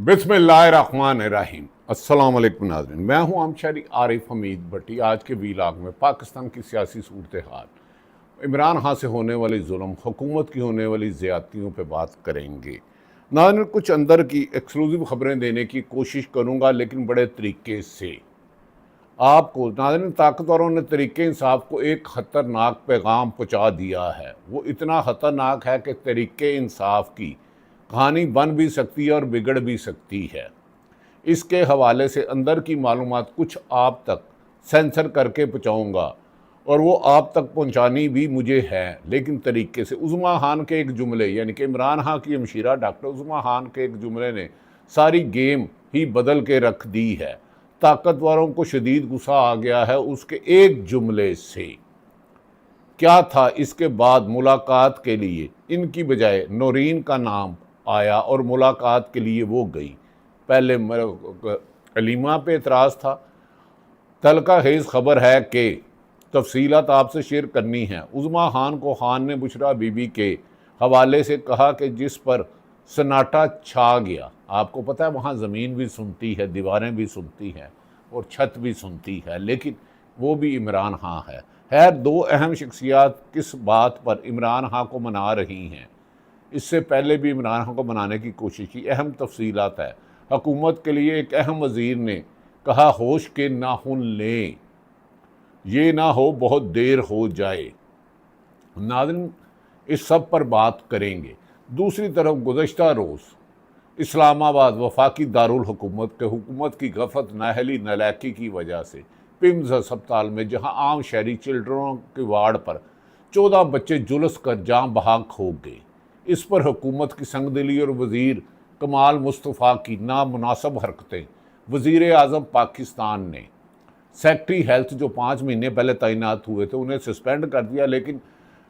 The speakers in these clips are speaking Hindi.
बिस्मिल्लाहिर्रहमानिर्रहीम। अस्सलाम वालेकुम नाज़रीन, मैं हूं अमशरी आरिफ हमीद भट्टी। आज के वीलॉग में पाकिस्तान की सियासी सूरत हाल, इमरान खान से होने वाली जुल्म, हुकूमत की होने वाली ज़्यादतियों पे बात करेंगे। नाज़रीन, कुछ अंदर की एक्सक्लूसिव खबरें देने की कोशिश करूँगा, लेकिन बड़े तरीके से आपको। नाज़रीन, ताकतवरों ने तरीके इंसाफ को एक ख़तरनाक पैगाम पहुँचा दिया है। वो इतना ख़तरनाक है कि तरीके इंसाफ की कहानी बन भी सकती है और बिगड़ भी सकती है। इसके हवाले से अंदर की मालूमात कुछ आप तक सेंसर करके पहुँचाऊँगा, और वो आप तक पहुँचानी भी मुझे है, लेकिन तरीके से। उज़मा खान के एक जुमले, यानी कि इमरान खान की हमशीरा डॉक्टर उज़मा खान के एक जुमले ने सारी गेम ही बदल के रख दी है। ताकतवरों को शदीद गुस्सा आ गया है उसके एक जुमले से। क्या था इसके बाद मुलाकात के लिए इनकी बजाय नौरीन का नाम आया और मुलाकात के लिए वो गई। पहले कलीमा पे एतराज़ था। तलका खेज़ खबर है कि तफसीलात आपसे शेयर करनी है। उज़मा खान को खान ने बुशरा बीबी के हवाले से कहा कि जिस पर सन्नाटा छा गया। आपको पता है वहाँ ज़मीन भी सुनती है, दीवारें भी सुनती हैं और छत भी सुनती है, लेकिन वो भी इमरान खान है। खैर, दो अहम शख्सियात किस बात पर इमरान खान को मना रही हैं, इससे पहले भी इमरान खान को मनाने की कोशिश की। अहम तफसीलात है। हुकूमत के लिए एक अहम वज़ीर ने कहा, होश के नाखून लें, ये ना हो बहुत देर हो जाए। नाज़रीन, इस सब पर बात करेंगे। दूसरी तरफ गुज़श्ता रोज़ इस्लामाबाद वफाकी दारुल हुकूमत के हुकूमत की गफलत, नाअहली, नालायकी की वजह से पिम्स अस्पताल में, जहां आम शहरी चिल्ड्रनों के वार्ड पर 14 बच्चे जुलस कर जान बहक हो गए। इस पर हुकूमत की संगदिली और वज़ीर कमाल मुस्तफ़ा की नामुनासिब हरकतें। वज़ीर आज़म पाकिस्तान ने सेक्रेटरी हेल्थ जो 5 महीने पहले तैनात हुए थे उन्हें सस्पेंड कर दिया, लेकिन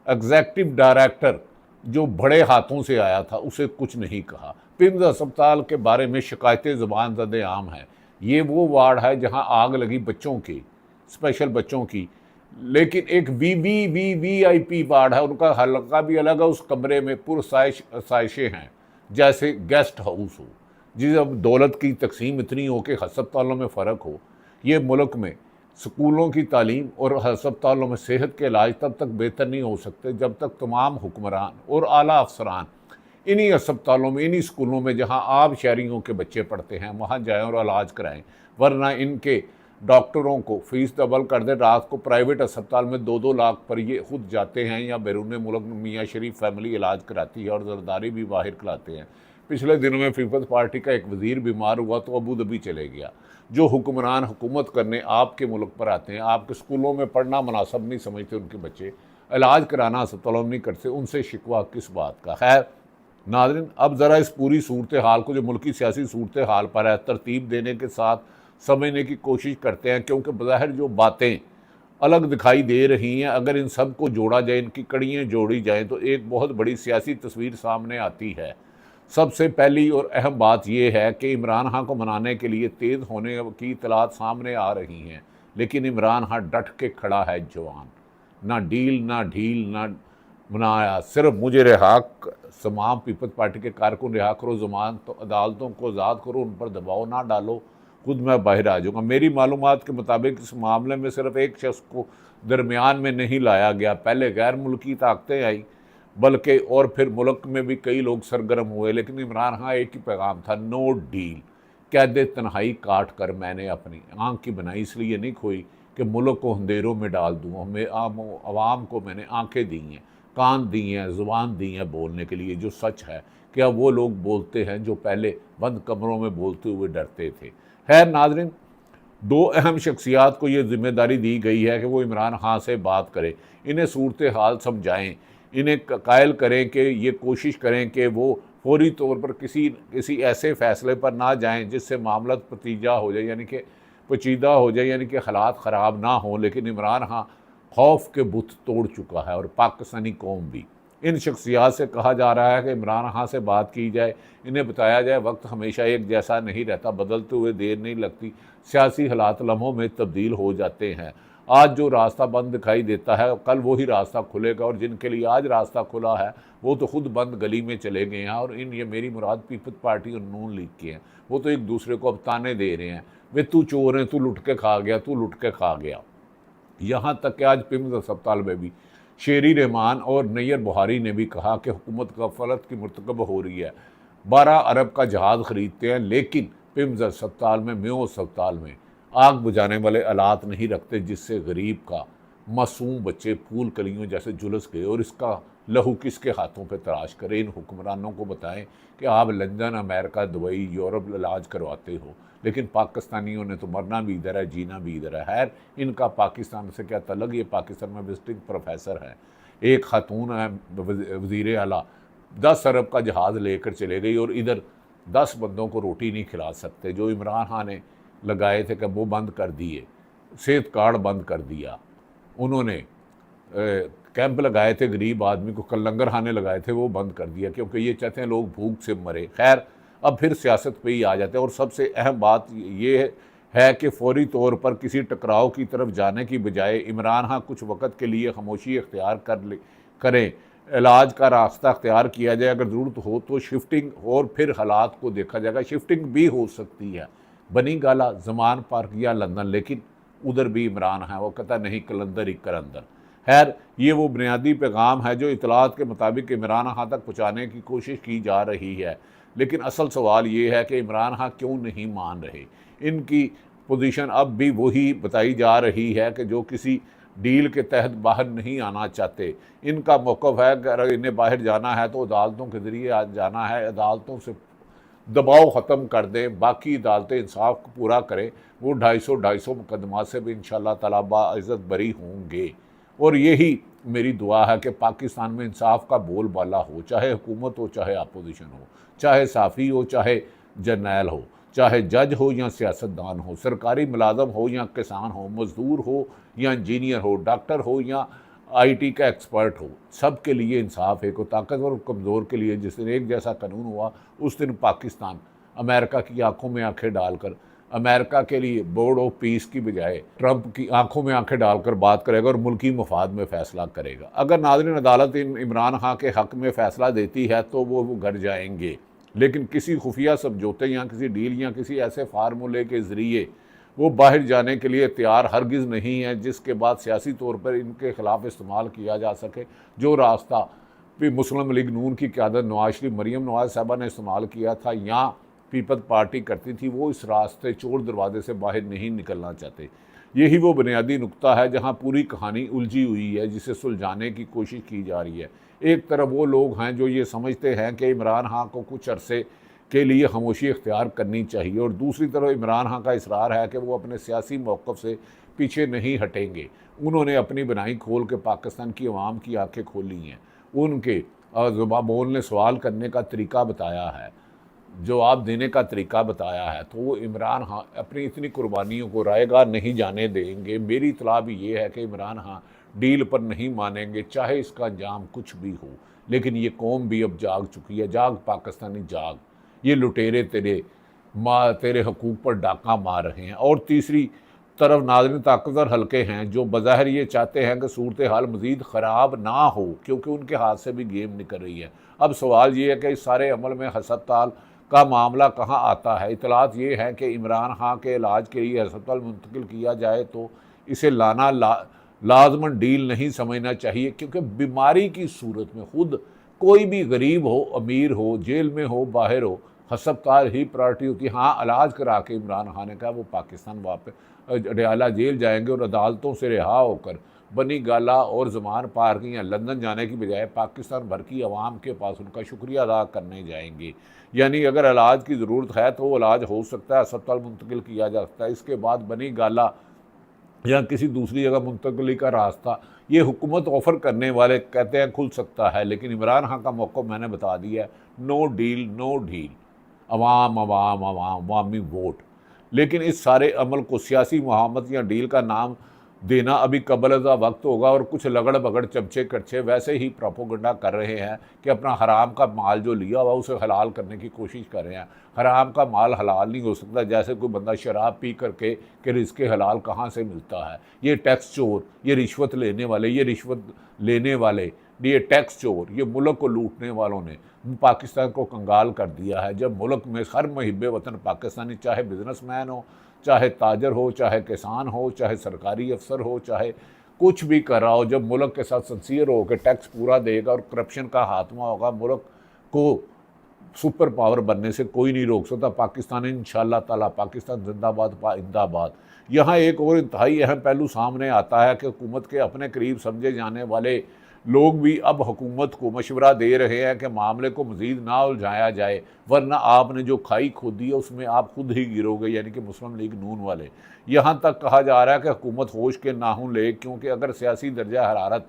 एग्जेक्टिव डायरेक्टर जो बड़े हाथों से आया था उसे कुछ नहीं कहा। पिम्स अस्पताल के बारे में शिकायतें ज़बान ज़द आम हैं। ये वो वार्ड है जहां आग लगी बच्चों की, स्पेशल बच्चों की, लेकिन एक वीवीआईपी वार्ड है, उनका हल्का भी अलग है। उस कमरे में पुरसाइशें हैं जैसे गेस्ट हाउस हो। जी, अब दौलत की तकसीम इतनी हो कि अस्पतालों में फ़र्क हो। ये मुल्क में स्कूलों की तालीम और अस्पतालों में सेहत के इलाज तब तक बेहतर नहीं हो सकते जब तक तमाम हुक्मरान और आला अफसरान इन्हीं अस्पतालों में, इन्हीं स्कूलों में जहां आप शहरियों के बच्चे पढ़ते हैं वहां जाएं और इलाज कराएं। वरना इनके डॉक्टरों को फीस डबल कर दे। रात को प्राइवेट अस्पताल में 2-2 लाख पर ये खुद जाते हैं, या बैरून मुल्क मियाँ शरीफ फैमिली इलाज कराती है और जरदारी भी बाहर खिलाते हैं। पिछले दिनों में पीपल्स पार्टी का एक वज़ीर बीमार हुआ तो अबू धाबी चले गया। जो हुक्मरान हुकूमत करने आपके मुल्क पर आते हैं, आपके स्कूलों में पढ़ना मुनासिब नहीं समझते, उनके बच्चे इलाज कराना अस्पतालों में नहीं करते, उनसे शिकवा किस बात का। खैर नाज़रीन, अब ज़रा इस पूरी सूरत हाल को, जो मुल्की सियासी सूरत हाल पर है, तरतीब देने के साथ समझने की कोशिश करते हैं, क्योंकि बज़ाहिर जो बातें अलग दिखाई दे रही हैं, अगर इन सब को जोड़ा जाए, इनकी कड़ियाँ जोड़ी जाएँ, तो एक बहुत बड़ी सियासी तस्वीर सामने आती है। सबसे पहली और अहम बात यह है कि इमरान खान को मनाने के लिए तेज़ होने की इतलात सामने आ रही हैं, लेकिन इमरान खान डट के खड़ा है जवान। ना डील, ना ढील, ना मनाया, सिर्फ मुझे रिहा, तमाम पीपल्स पार्टी के कारकुन रिहा करो, ज़मान तो अदालतों को आज़ाद करो, उन पर दबाव ना डालो, खुद मैं बाहर आ जाऊँगा। मेरी मालूमात के मुताबिक इस मामले में सिर्फ एक शख्स को दरमियान में नहीं लाया गया। पहले गैर मुल्की ताकतें आई, बल्कि और फिर मुल्क में भी कई लोग सरगर्म हुए, लेकिन इमरान खान एक ही पैगाम था, नो डील। कैद तन्हाई काट कर मैंने अपनी आँख की बनाई इसलिए नहीं खोई कि मुल्क को अंधेरों में डाल दूँ। हमें आवाम को मैंने आँखें दी हैं, कान दी हैं, ज़ुबान दी हैं बोलने के लिए जो सच है। क्या वो लोग बोलते हैं जो पहले बंद कमरों में बोलते हुए डरते थे। खैर नाज़रीन, दो अहम शख्सियात को ये जिम्मेदारी दी गई है कि वो इमरान खान से बात करें, इन्हें सूरत हाल समझाएँ, इन्हें कायल करें कि ये कोशिश करें कि वो फौरी तौर पर किसी ऐसे फ़ैसले पर ना जाएं जिससे मामला पतीजा हो जाए, यानी कि पेचीदा हो जाए, यानी कि हालात ख़राब ना हों। लेकिन इमरान खान खौफ के बुत तोड़ चुका है और पाकिस्तानी कौम भी। इन शख्सियात से कहा जा रहा है कि इमरान खान से बात की जाए, इन्हें बताया जाए वक्त हमेशा एक जैसा नहीं रहता, बदलते हुए देर नहीं लगती, सियासी हालात लम्हों में तब्दील हो जाते हैं। आज जो रास्ता बंद दिखाई देता है कल वही रास्ता खुलेगा, और जिनके लिए आज रास्ता खुला है वो तो खुद बंद गली में चले गए हैं, और ये मेरी मुराद पीपल्स पार्टी और नून लीग के हैं, वो तो एक दूसरे को अब ताने दे रहे हैं, वे तू चोर है, तू लुट के खा गया, तू लुट के खा गया। यहाँ तक कि आज पिम्स अस्पताल में भी शेरी रहमान और नैयर बुहारी ने भी कहा कि हुकूमत गफलत की मरतकब हो रही है, 12 अरब का जहाज़ ख़रीदते हैं लेकिन पिम्स अस्पताल में, मेयो अस्पताल में आग बुझाने वाले आलात नहीं रखते, जिससे गरीब का मासूम बच्चे फूल कलियों जैसे झुलस गए, और इसका लहू किसके हाथों पे तराश करें। इन हुक्मरानों को बताएं कि आप लंदन, अमेरिका, दुबई, यूरोप इलाज करवाते हो, लेकिन पाकिस्तानियों ने तो मरना भी इधर है, जीना भी इधर है। खैर, इनका पाकिस्तान से क्या तल्लुक़, ये पाकिस्तान में विजिटिंग प्रोफेसर है। एक खातून है वज़ीर आला, 10 अरब का जहाज़ लेकर चले गई, और इधर 10 बंदों को रोटी नहीं खिला सकते। जो इमरान खान ने लगाए थे कि वो बंद कर दिए, सेहत कार्ड बंद कर दिया उन्होंने, कैंप लगाए थे गरीब आदमी को, कल लंगर खाने लगाए थे, वो बंद कर दिया, क्योंकि ये चाहते हैं लोग भूख से मरे। खैर, अब फिर सियासत पे ही आ जाते हैं, और सबसे अहम बात ये है कि फौरी तौर पर किसी टकराव की तरफ जाने की बजाय इमरान खान कुछ वक़्त के लिए खामोशी इख्तियार करें, इलाज का रास्ता अख्तियार किया जाए, अगर ज़रूरत हो तो शिफ्टिंग, और फिर हालात को देखा जाएगा। शिफ्टिंग भी हो सकती है बनी गाला, जमान पार्क या लंदन, लेकिन उधर भी इमरान है, वो कहता नहीं कलंदर ही करंदर। खैर, ये वो बुनियादी पैगाम है जो इतलात के मुताबिक इमरान खान तक पहुँचाने की कोशिश की जा रही है, लेकिन असल सवाल ये है कि इमरान खान क्यों नहीं मान रहे। इनकी पोजीशन अब भी वही बताई जा रही है कि जो किसी डील के तहत बाहर नहीं आना चाहते। इनका मौक़िफ़ है कि अगर इन्हें बाहर जाना है तो अदालतों के ज़रिए जाना है, अदालतों से दबाव ख़त्म कर दें, बाकी अदालतें इंसाफ को पूरा करें, वो 250 मुकदमा से भी इंशाअल्लाह ताला बाइज़्ज़त बरी होंगे। और यही मेरी दुआ है कि पाकिस्तान में इंसाफ का बोलबाला हो, चाहे हुकूमत हो, चाहे अपोजिशन हो, चाहे साफ़ी हो, चाहे जर्नैल हो, चाहे जज हो या सियासतदान हो, सरकारी मुलाजम हो या किसान हो, मज़दूर हो या इंजीनियर हो, डॉक्टर हो या आईटी का एक्सपर्ट हो, सब के लिए इंसाफ है। को ताकतवर और कमज़ोर के लिए जिस दिन एक जैसा कानून हुआ, उस दिन पाकिस्तान अमेरिका की आंखों में आंखें डालकर, अमेरिका के लिए बोर्ड ऑफ पीस की बजाय ट्रंप की आंखों में आंखें डालकर बात करेगा और मुल्की मफाद में फ़ैसला करेगा। अगर नाज़रीन अदालत इमरान खान के हक़ में फ़ैसला देती है तो वो घर जाएंगे, लेकिन किसी खुफिया समझौते या किसी डील या किसी ऐसे फार्मूले के ज़रिए वो बाहर जाने के लिए तैयार हरगिज़ नहीं है जिसके बाद सियासी तौर पर इनके ख़िलाफ़ इस्तेमाल किया जा सके। जो रास्ता भी मुस्लिम लीग नून की क़यादत नवाज शरीफ, मरीम नवाज साहबा ने इस्तेमाल किया था या पीपल्स पार्टी करती थी, वो इस रास्ते चोर दरवाजे से बाहर नहीं निकलना चाहते। यही वो बुनियादी नुक्ता है जहाँ पूरी कहानी उलझी हुई है, जिसे सुलझाने की कोशिश की जा रही है। एक तरफ वो लोग हैं जो ये समझते हैं कि इमरान खान को कुछ अरसे के लिए खामोशी इख्तियार करनी चाहिए, और दूसरी तरफ इमरान खान का इसरार है कि वो अपने सियासी मौक़िफ़ से पीछे नहीं हटेंगे। उन्होंने अपनी बनाई खोल के पाकिस्तान की आवाम की आंखें खोली हैं, उनके ज़ुबान बोलने, सवाल करने का तरीका बताया है, जवाब देने का तरीका बताया है, तो वो इमरान खान अपनी इतनी कुर्बानियों को रायगा नहीं जाने देंगे। मेरी इतला भी ये है कि इमरान खान डील पर नहीं मानेंगे, चाहे इसका अंजाम कुछ भी हो। लेकिन ये कौम भी अब जाग चुकी है, जाग पाकिस्तानी जाग। ये लुटेरे तेरे हकूक़ पर डाका मार रहे हैं। और तीसरी तरफ नाज़रीन ताकतवर हल्के हैं जो बज़ाहिर ये चाहते हैं कि सूरत हाल मज़ीद ख़राब ना हो, क्योंकि उनके हाथ से भी गेम निकल रही है। अब सवाल ये है कि इस सारे अमल में हस्पताल का मामला कहाँ आता है। इतलात ये है कि इमरान खान के इलाज के लिए हस्पताल मुंतकिल किया जाए तो इसे लाना लाजमन डील नहीं समझना चाहिए, क्योंकि बीमारी की सूरत में खुद कोई भी गरीब हो, अमीर हो, जेल में हो, बाहर हो, हस्पताल ही प्रायोरिटी होती है। हाँ, इलाज करा के इमरान खान ने कहा वो पाकिस्तान वापस अडयाला जेल जाएंगे और अदालतों से रिहा होकर बनी गाला और ज़मान पार्क या लंदन जाने की बजाय पाकिस्तान भर की आवाम के पास उनका शुक्रिया अदा करने जाएंगे। यानी अगर इलाज की ज़रूरत है तो वो इलाज हो सकता है, अस्पताल मुंतकिल किया जा सकता है। इसके बाद बनी गाला या किसी दूसरी जगह मुंतकली का रास्ता ये हुकूमत ऑफ़र करने वाले कहते हैं खुल सकता है। लेकिन इमरान खान का मौक़िफ़ मैंने बता दिया है, नो डील नो डील, अवाम अवाम अवाम, अवामी वोट। लेकिन इस सारे अमल को सियासी मुहावमत या डील का नाम देना अभी कबल-अज़ा वक्त होगा और कुछ लगड़ बगड़ चमचे कच्चे वैसे ही प्रोपोगंडा कर रहे हैं कि अपना हराम का माल जो लिया हुआ उसे हलाल करने की कोशिश कर रहे हैं। हराम का माल हलाल नहीं हो सकता, जैसे कोई बंदा शराब पी करके कि रिज़्क़ हलाल कहाँ से मिलता है। ये टैक्स चोर, ये रिश्वत लेने वाले, ये टैक्स चोर, ये मुल्क को लूटने वालों ने पाकिस्तान को कंगाल कर दिया है। जब मुल्क में हर मुहिब वतन पाकिस्तानी, चाहे बिजनेसमैन हो, चाहे ताजर हो, चाहे किसान हो, चाहे सरकारी अफसर हो, चाहे कुछ भी कर रहा हो, जब मुल्क के साथ सिंसियर हो कि टैक्स पूरा देगा और करप्शन का खात्मा होगा, मुल्क को सुपर पावर बनने से कोई नहीं रोक सकता। पाकिस्तान इंशाअल्लाह ताला, पाकिस्तान जिंदाबाद पाइंदाबाद। यहाँ एक और इंतहाई अहम पहलू सामने आता है कि हुकूमत के अपने करीब समझे जाने वाले लोग भी अब हुकूमत को मशवरा दे रहे हैं कि मामले को मज़ीद ना उलझाया जाए, वरना आपने जो खाई खोदी है उसमें आप खुद ही गिरोगे, यानी कि मुस्लिम लीग नून वाले। यहाँ तक कहा जा रहा है कि हुकूमत होश के नाखून ले, क्योंकि अगर सियासी दर्जा हरारत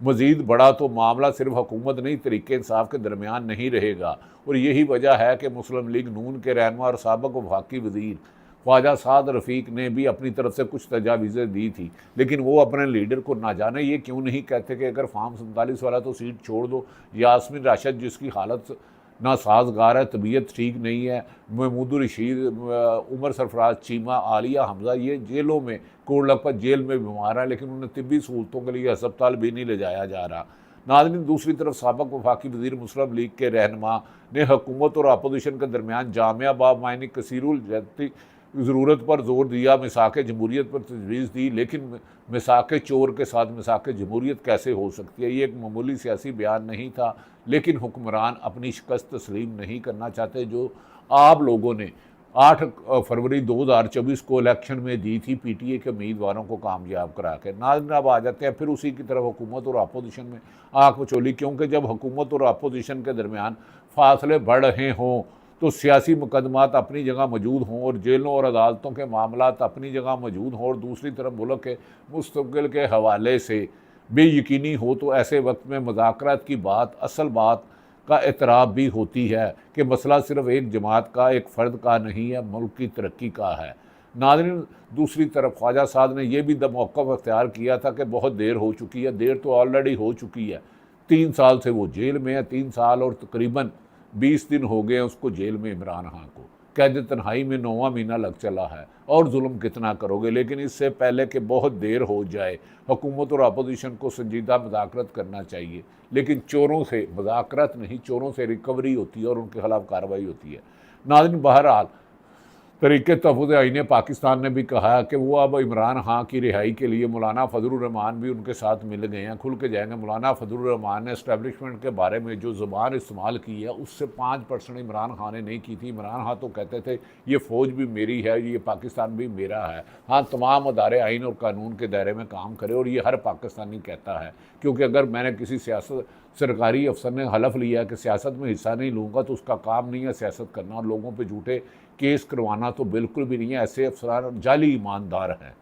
मज़ीद बढ़ा तो मामला सिर्फ हुकूमत नहीं, तरीके इंसाफ के दरमियान नहीं रहेगा। और यही वजह है कि मुस्लिम लीग नून के रहनुमा और साबिक़ वफाकी वज़ीर ख्वाजा साद रफ़ीक ने भी अपनी तरफ से कुछ तजावीज़ें दी थी, लेकिन वो अपने लीडर को ना जाने ये क्यों नहीं कहते कि अगर फार्म 47 वाला तो सीट छोड़ दो। यास्मीन राशिद जिसकी हालत नासाजगार है, तबीयत ठीक नहीं है, महमूद रशीद, उमर सरफराज चीमा, आलिया हमज़ा, ये जेलों में, कोट लखपत जेल में बीमार है, लेकिन उन्हें तिब्बी सहूलतों के लिए अस्पताल भी नहीं ले जाया जा रहा। नाज़रीन, दूसरी तरफ साबिक़ वफाकी वज़ीर मुस्लिम लीग के रहनुमा ने हुकूमत और अपोजिशन के दरमियान जामिया बामायनी कसीरुल जहती ज़रूरत पर जोर दिया, मिसाक़ जमहूरियत पर तजवीज़ दी, लेकिन मिसाक़ चोर के साथ मिसाक़ जमहूरियत कैसे हो सकती है। ये एक मामूली सियासी बयान नहीं था, लेकिन हुक्मरान अपनी शिकस्त तस्लीम नहीं करना चाहते जो आप लोगों ने 8 फरवरी 2024 को इलेक्शन में दी थी PTI के उम्मीदवारों को कामयाब करा के। नाज़रीन, अब आ जाते हैं फिर उसी की तरफ हुकूमत और अपोजिशन में आँख मचोली, क्योंकि जब हुकूमत और अपोजिशन के दरमियान फासले बढ़ रहे हों तो सियासी मुकदमात अपनी जगह मौजूद हों और जेलों और अदालतों के मामलात अपनी जगह मौजूद हों, और दूसरी तरफ मुल्क के मुस्तक़बिल के हवाले से बेयकीनी हो, तो ऐसे वक्त में मुज़ाकरात की बात, असल बात का एतराफ़ भी होती है कि मसला सिर्फ एक जमात का, एक फ़र्द का नहीं है, मुल्क की तरक्की का है। नाज़रीन, दूसरी तरफ ख्वाजा साहब ने यह भी मौक़िफ़ अख्तियार किया था कि बहुत देर हो चुकी है, देर तो ऑलरेडी हो चुकी है। 3 साल से वो जेल में है, 3 साल और तकरीबन 20 दिन हो गए उसको जेल में। इमरान खान को कैद तन्हाई में 9वां महीना लग चला है, और जुल्म कितना करोगे। लेकिन इससे पहले कि बहुत देर हो जाए, हुकूमत और अपोजिशन को संजीदा मुज़ाकरत करना चाहिए, लेकिन चोरों से मुज़ाकरत नहीं, चोरों से रिकवरी होती है और उनके खिलाफ कार्रवाई होती है। नाज़रीन, बहरहाल तहरीक तहफ़्फ़ुज़ आईन पाकिस्तान ने भी कहा कि वो अब इमरान खान की रिहाई के लिए मौलाना फजलुर रहमान भी उनके साथ मिल गए हैं, खुल के जाएंगे। मौलाना फजलुर रहमान ने इस्टेब्लिशमेंट के बारे में जो ज़ुबान इस्तेमाल की है उससे 5% इमरान खान ने नहीं की थी। इमरान खान तो कहते थे ये फ़ौज भी मेरी है, ये पाकिस्तान भी मेरा है। हाँ, तमाम अदारे आइन और कानून के दायरे में काम करे, और ये हर पाकिस्तानी कहता है, क्योंकि अगर मैंने किसी सरकारी अफसर ने हलफ लिया है कि सियासत में हिस्सा नहीं लूँगा, तो उसका काम नहीं है सियासत करना, और लोगों पे झूठे केस करवाना तो बिल्कुल भी नहीं है। ऐसे अफसरान जाली ईमानदार हैं।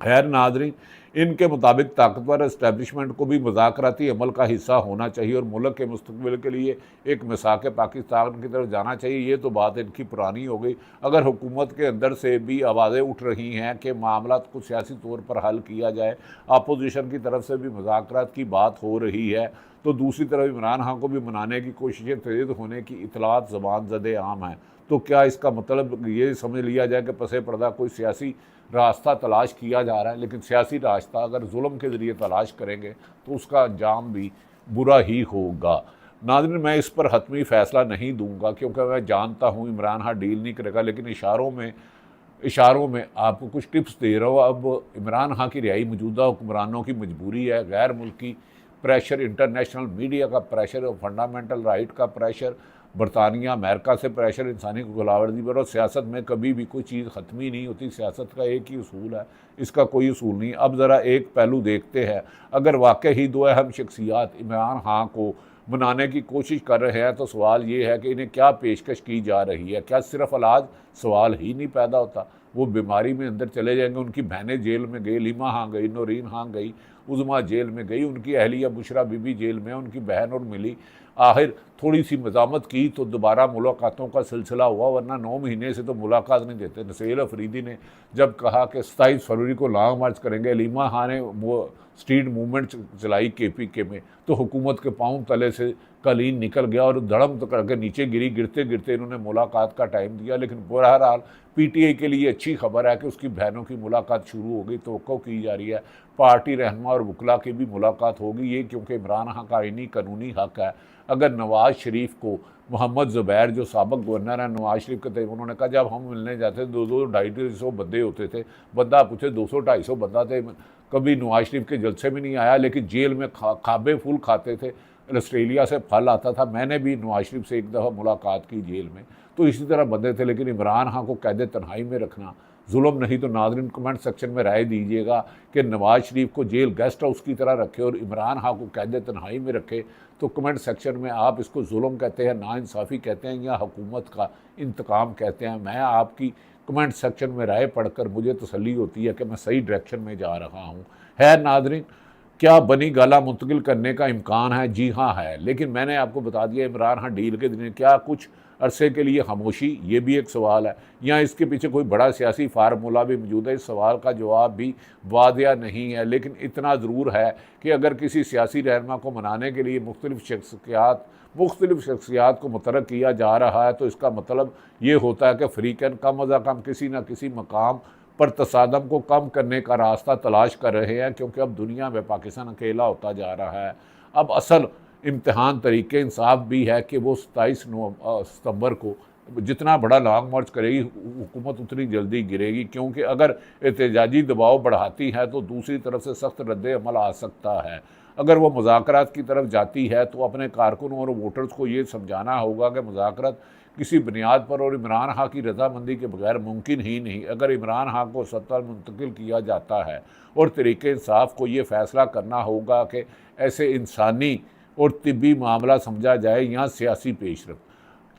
खैर नाज़रीन, इनके मुताबिक ताकतवर इस्टेब्लिशमेंट को भी मुज़ाकराती अमल का हिस्सा होना चाहिए और मुल्क के मुस्तक़बिल के लिए एक मिसाक़ पाकिस्तान की तरफ जाना चाहिए। ये तो बात इनकी पुरानी हो गई। अगर हुकूमत के अंदर से भी आवाज़ें उठ रही हैं कि मामला को सियासी तौर पर हल किया जाए, अपोजिशन की तरफ से भी मुज़ाकरात की बात हो रही है, तो दूसरी तरफ इमरान खान को भी मनाने की कोशिशें तेज़ होने की इतलात ज़बान ज़दे आम हैं। तो क्या इसका मतलब ये समझ लिया जाए कि पसे पर्दा कोई सियासी रास्ता तलाश किया जा रहा है? लेकिन सियासी रास्ता अगर जुल्म के ज़रिए तलाश करेंगे तो उसका अंजाम भी बुरा ही होगा। नाज़रीन, मैं इस पर हतमी फ़ैसला नहीं दूंगा, क्योंकि मैं जानता हूँ इमरान खान डील नहीं करेगा, लेकिन इशारों में आपको कुछ टिप्स दे रहा हूँ। अब इमरान खान की रिहाई मौजूदा हुक्मरानों की मजबूरी है, गैर मुल्की प्रेशर, इंटरनेशनल मीडिया का प्रेशर, फंडामेंटल राइट का प्रेशर, बरतानिया अमेरिका से प्रेशर, इंसानी गुलामवर्जी पर। और सियासत में कभी भी कोई चीज़ ख़त्म ही नहीं होती, सियासत का एक ही उसूल है, इसका कोई उसूल नहीं। अब ज़रा एक पहलू देखते हैं, अगर वाकई ही दो अहम शख्सियात इमरान खान को मनाने की कोशिश कर रहे हैं, तो सवाल ये है कि इन्हें क्या पेशकश की जा रही है। क्या सिर्फ इलाज? सवाल ही नहीं पैदा होता। वो बीमारी में अंदर चले जाएंगे। उनकी बहनें जेल में गई, लीमा खां गई, नौरीन खां गई, उज़मा जेल में गई, उनकी अहलिया बुशरा बीबी जेल में, उनकी बहन और मिली आखिर थोड़ी सी मज़ामत की तो दोबारा मुलाकातों का सिलसिला हुआ, वरना 9 महीने से तो मुलाकात नहीं देते। नसीर अफरीदी ने जब कहा कि 27 फरवरी को लॉन्ग मार्च करेंगे, अलीमा खान ने वो स्ट्रीट मूवमेंट चलाई KPK में, तो हुकूमत के पाँव तले से कालीन निकल गया और धड़म तो करके नीचे गिरी। गिरते गिरते इन्होंने मुलाकात का टाइम दिया। लेकिन बहरहाल PTI के लिए अच्छी खबर है कि उसकी बहनों की मुलाकात शुरू हो गई, तवक्को की जा रही है। पार्टी रहनुमा और वकला की भी मुलाकात होगी, ये क्योंकि इमरान खान का आईनी कानूनी हक है। अगर नवाज शरीफ को मोहम्मद ज़ुबैर जो साबिक गवर्नर है, नवाज शरीफ के थे, उन्होंने कहा जब हम मिलने जाते 200-250 बंदे होते थे, बंदा पूछे 200-250 बंदा थे, कभी नवाज शरीफ के जलसे में नहीं आया, लेकिन जेल में खाबे फूल खाते थे, ऑस्ट्रेलिया से फल आता था। मैंने भी नवाज शरीफ से एक दफ़ा मुलाकात की जेल में, तो इसी तरह बंदे थे। लेकिन इमरान खान को कैद तन्हाई में रखना जुल्म नहीं। तो नाज़रीन कमेंट सेक्शन में राय दीजिएगा कि नवाज शरीफ को जेल गेस्ट हाउस की तरह रखे और इमरान खान को कैद तन्हाई में रखे, तो कमेंट सेक्शन में आप इसको जुल्म कहते हैं, नाइंसाफ़ी कहते हैं, या हुकूमत का इंतकाम कहते हैं। मैं आपकी कमेंट सेक्शन में राय पढ़कर मुझे तसल्ली होती है कि मैं सही डायरेक्शन में जा रहा हूँ। है नाज़रीन, क्या बनी गाला मुंतकिल करने का इम्कान है? जी हाँ है, लेकिन मैंने आपको बता दिया इमरान खान डील के दिन क्या कुछ अरसे के लिए खामोशी, ये भी एक सवाल है, या इसके पीछे कोई बड़ा सियासी फार्मूला भी मौजूद है? इस सवाल का जवाब भी वादिया नहीं है। लेकिन इतना ज़रूर है कि अगर किसी सियासी रहनुमा को मनाने के लिए मुख्तलिफ शख्सियात को मुतरक किया जा रहा है, तो इसका मतलब ये होता है कि फ़रीक़ैन कम अज़ कम किसी न किसी मकाम पर तसादम को कम करने का रास्ता तलाश कर रहे हैं, क्योंकि अब दुनिया में पाकिस्तान अकेला होता जा रहा है। अब असल इम्तिहान तरीके इंसाफ भी है कि वो 27 सितंबर को जितना बड़ा लॉन्ग मार्च करेगी हुकूमत उतनी जल्दी गिरेगी, क्योंकि अगर एहतजाजी दबाव बढ़ाती है तो दूसरी तरफ से सख्त रद्द अमल आ सकता है। अगर वो मुज़ाकरात की तरफ जाती है तो अपने कारकुनों और वोटर्स को ये समझाना होगा कि मुज़ाकरात किसी बुनियाद पर और इमरान खान की रजामंदी के बगैर मुमकिन ही नहीं। अगर इमरान खान को सत्ता मुंतकिल किया जाता है और तरीके इंसाफ को ये फ़ैसला करना होगा कि ऐसे इंसानी और तिब्बी मामला समझा जाए या सियासी पेशरफ,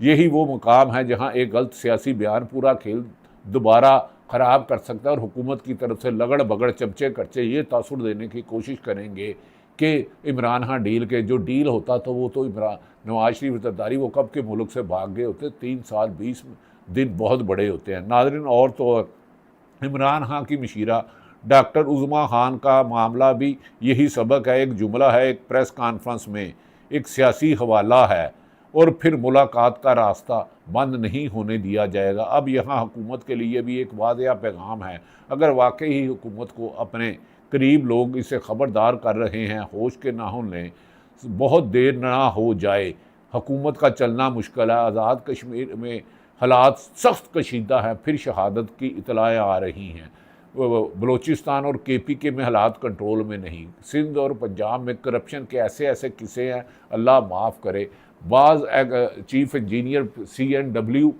यही वो मुकाम है जहाँ एक गलत सियासी बयान पूरा खेल दोबारा ख़राब कर सकता है और हुकूमत की तरफ से लगड़ बगड़ चमचे करचे ये तासुर देने की कोशिश करेंगे कि इमरान खान डील के जो डील होता तो वो तो नवाज शरीफ जरदारी वो कब के मुल्क से भाग गए होते। 3 साल 20 दिन बहुत बड़े होते हैं नाज़रीन। और तो इमरान खान की मशीरा डॉक्टर उज़मा खान का मामला भी यही सबक है। एक जुमला है एक प्रेस कॉन्फ्रेंस में, एक सियासी हवाला है और फिर मुलाकात का रास्ता बंद नहीं होने दिया जाएगा। अब यहाँ हुकूमत के लिए भी एक वादिया पैगाम है, अगर वाकई ही हुकूमत को अपने करीब लोग इसे ख़बरदार कर रहे हैं, होश के नाखून लें, बहुत देर ना हो जाए। हुकूमत का चलना मुश्किल है, आज़ाद कश्मीर में हालात सख्त कशीदा हैं, फिर शहादत की इतलाएँ आ रही हैं। बलूचिस्तान और KPK में हालात कंट्रोल में नहीं, सिंध और पंजाब में करप्शन के ऐसे ऐसे किस्से हैं, अल्लाह माफ़ करे। बाज़ चीफ इंजीनियर CNW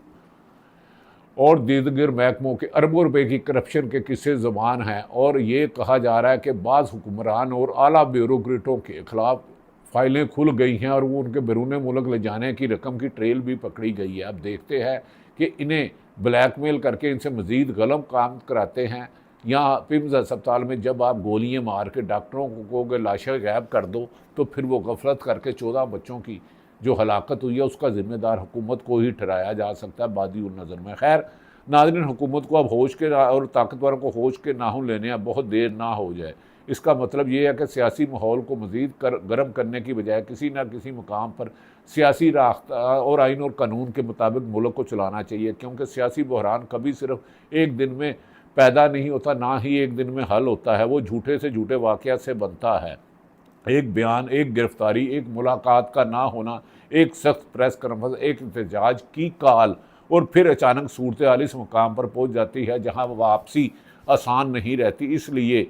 और दीगर महकमों के अरबों रुपए की करप्शन के किस्से ज़बान हैं और ये कहा जा रहा है कि बाज़ हुक्मरान और आला ब्यूरोक्रेटों के ख़िलाफ़ फाइलें खुल गई हैं और वो उनके बैरून मुल्क ले जाने की रकम की ट्रेल भी पकड़ी गई है। अब देखते हैं कि इन्हें ब्लैकमेल करके इनसे मज़ीद गलत काम कराते हैं या पिम्स अस्पताल में जब आप गोलियां मार के डॉक्टरों को कि लाशें गायब कर दो तो फिर वो गफलत करके 14 बच्चों की जो हलाकत हुई है उसका ज़िम्मेदार हुकूमत को ही ठहराया जा सकता है बादी उल नज़र में। खैर नाज़रीन, हुकूमत को अब होश के और ताकतवरों को होश के नाखून लेने अब बहुत देर ना हो जाए। इसका मतलब ये है कि सियासी माहौल को मज़ीद गर्म करने की बजाय किसी न किसी मुकाम पर सियासी रास्ता और आइन और कानून के मुताबिक मुल्क को चलाना चाहिए, क्योंकि सियासी बहरान कभी सिर्फ एक दिन में पैदा नहीं होता, ना ही एक दिन में हल होता है। वो झूठे से झूठे वाक़यात से बनता है। एक बयान, एक गिरफ्तारी, एक मुलाकात का ना होना, एक सख्त प्रेस कॉन्फ्रेंस, एक एहतजाज की काल और फिर अचानक सूरत हाल इस मुकाम पर पहुँच जाती है जहाँ वापसी आसान नहीं रहती। इसलिए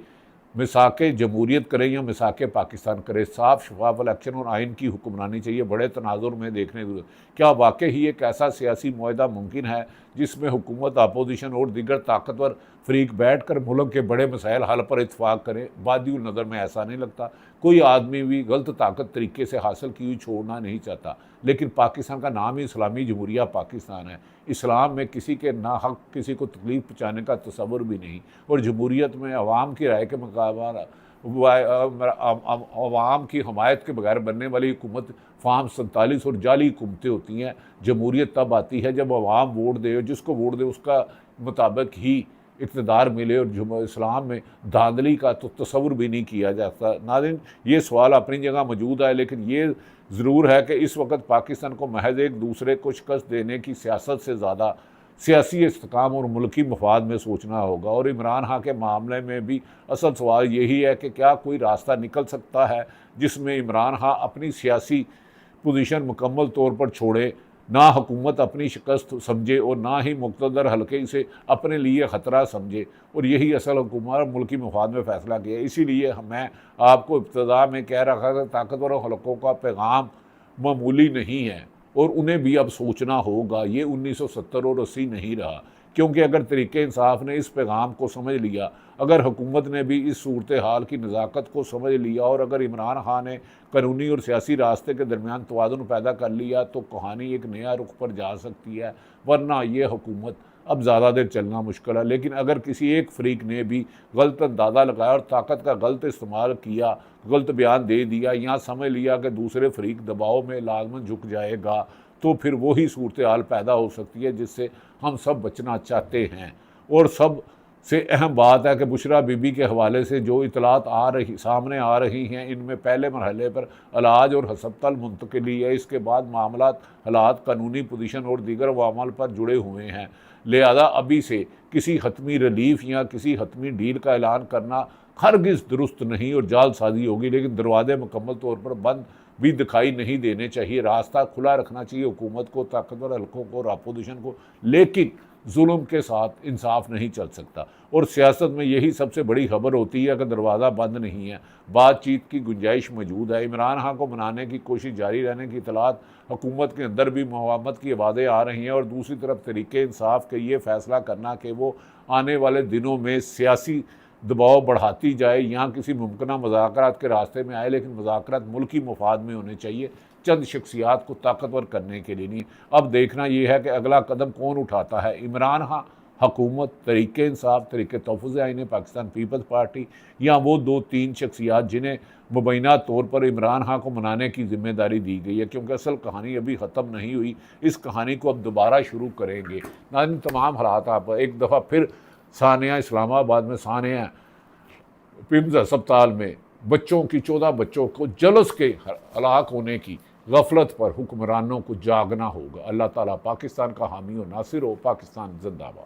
मिसाके जमहूरियत करें या मिसाके पाकिस्तान करें, साफ शफाफ इलेक्शन और आइन की हुक्मरानी चाहिए। बड़े तनाजुर में देखने को क्या वाकई ही एक ऐसा सियासी मुआहदा मुमकिन है जिसमें हुकूमत, अपोजिशन और दीगर ताकतवर फरीक बैठ कर मुल्क के बड़े मसाइल हल पर इतफाक़ करें? बादी नज़र में ऐसा नहीं लगता। कोई आदमी भी गलत ताकत तरीके से हासिल की हुई छोड़ना नहीं चाहता, लेकिन पाकिस्तान का नाम ही इस्लामी जमहूरिया पाकिस्तान है। इस्लाम में किसी के ना हक किसी को तकलीफ़ पहुँचाने का तस्वुर भी नहीं और जमहूरियत में अवाम की राय के मुकाबला अवाम की हमायत के बगैर बनने वाली हुकूमत फार्म 47 और जाली हुकूमतें होती हैं। जमहूरियत तब आती है जब अवाम वोट दे, जिसको वोट दे उसका मुताबिक ही इक़्तिदार मिले, और इस्लाम में धांधली का तो तसव्वुर भी नहीं किया जाता। नाज़रीन, ये सवाल अपनी जगह मौजूद है, लेकिन ये ज़रूर है कि इस वक्त पाकिस्तान को महज एक दूसरे को शिकस्त देने की सियासत से ज़्यादा सियासी इस्तेकाम और मुल्की मफाद में सोचना होगा। और इमरान खान के मामले में भी असल सवाल यही है कि क्या कोई रास्ता निकल सकता है जिसमें इमरान खान अपनी सियासी पोजीशन मुकम्मल तौर पर छोड़े, ना हुकूमत अपनी शिकस्त समझे और ना ही मुक़्तदर हल्के इसे अपने लिए ख़तरा समझे। और यही असल हुकूमत मुल्की मफाद में फ़ैसला किया। इसीलिए मैं आपको इब्तिदा में कह रहा था कि ताकतवर हल्कों का पैगाम मामूली नहीं है और उन्हें भी अब सोचना होगा। ये 1970 और 80 नहीं रहा, क्योंकि अगर तरीक़े इंसाफ ने इस पैगाम को समझ लिया, अगर हुकूमत ने भी इस सूरत हाल की नज़ाकत को समझ लिया और अगर इमरान खान ने कानूनी और सियासी रास्ते के दरमियान तवाज़ुन पैदा कर लिया, तो कहानी एक नया रुख पर जा सकती है। वरना ये हुकूमत अब ज़्यादा देर चलना मुश्किल है। लेकिन अगर किसी एक फ़रीक ने भी गलत अंदाज़ा लगाया और ताकत का गलत इस्तेमाल किया, गलत बयान दे दिया या समझ लिया कि दूसरे फ़रीक दबाव में लाजमन झुक जाएगा, तो फिर वही सूरत हाल पैदा हो सकती है जिससे हम सब बचना चाहते हैं। और सब से अहम बात है कि बुशरा बीबी के हवाले से जो इतलात सामने आ रही हैं, इनमें पहले मरहले पर इलाज और हस्पताल मुंतकिली है। इसके बाद मामलात, हालात, कानूनी पोजीशन और दीगर अवामल पर जुड़े हुए हैं। लिहाजा अभी से किसी हतमी रिलीफ या किसी हतमी डील का ऐलान करना हरगिज़ दुरुस्त नहीं और जालसाजी होगी। लेकिन दरवाजे मुकम्मल तौर पर बंद भी दिखाई नहीं देने चाहिए। रास्ता खुला रखना चाहिए हुकूमत को, ताकतवर हल्कों को और अपोजिशन को। लेकिन जुल्म के साथ इंसाफ नहीं चल सकता। और सियासत में यही सबसे बड़ी खबर होती है कि दरवाज़ा बंद नहीं है, बातचीत की गुंजाइश मौजूद है। इमरान खान को मनाने की कोशिश जारी रहने की इतलात हुकूमत के अंदर भी मुआवमत की आवाज़ें आ रही हैं। और दूसरी तरफ तरीक़े इंसाफ के ये फ़ैसला करना कि वो आने वाले दिनों में सियासी दबाव बढ़ाती जाए या किसी मुमकिन मुज़ाकरात के रास्ते में आए, लेकिन मुज़ाकरात मुल्की मफाद में होने चाहिए, चंद शख्सियात को ताकतवर करने के लिए नहीं। अब देखना यह है कि अगला कदम कौन उठाता है, इमरान खान, हुकूमत, तरीक़े इंसाफ, तरीक़े तहफ़्फ़ुज़ आईन पाकिस्तान पीपल्स पार्टी, या वो 2-3 शख्सियात जिन्हें मुबैना तौर पर इमरान खान को मनाने की जिम्मेदारी दी गई है। क्योंकि असल कहानी अभी ख़त्म नहीं हुई, इस कहानी को अब दोबारा शुरू करेंगे। नाज़रीन, तमाम हालात आप एक दफ़ा फिर सानिया इस्लामाबाद में, सानिया पिम्स अस्पताल में बच्चों की 14 बच्चों को जलस के हलाक होने की गफलत पर हुक्मरानों को जागना होगा। अल्लाह ताला पाकिस्तान का हामी और नासिर हो। पाकिस्तान जिंदाबाद।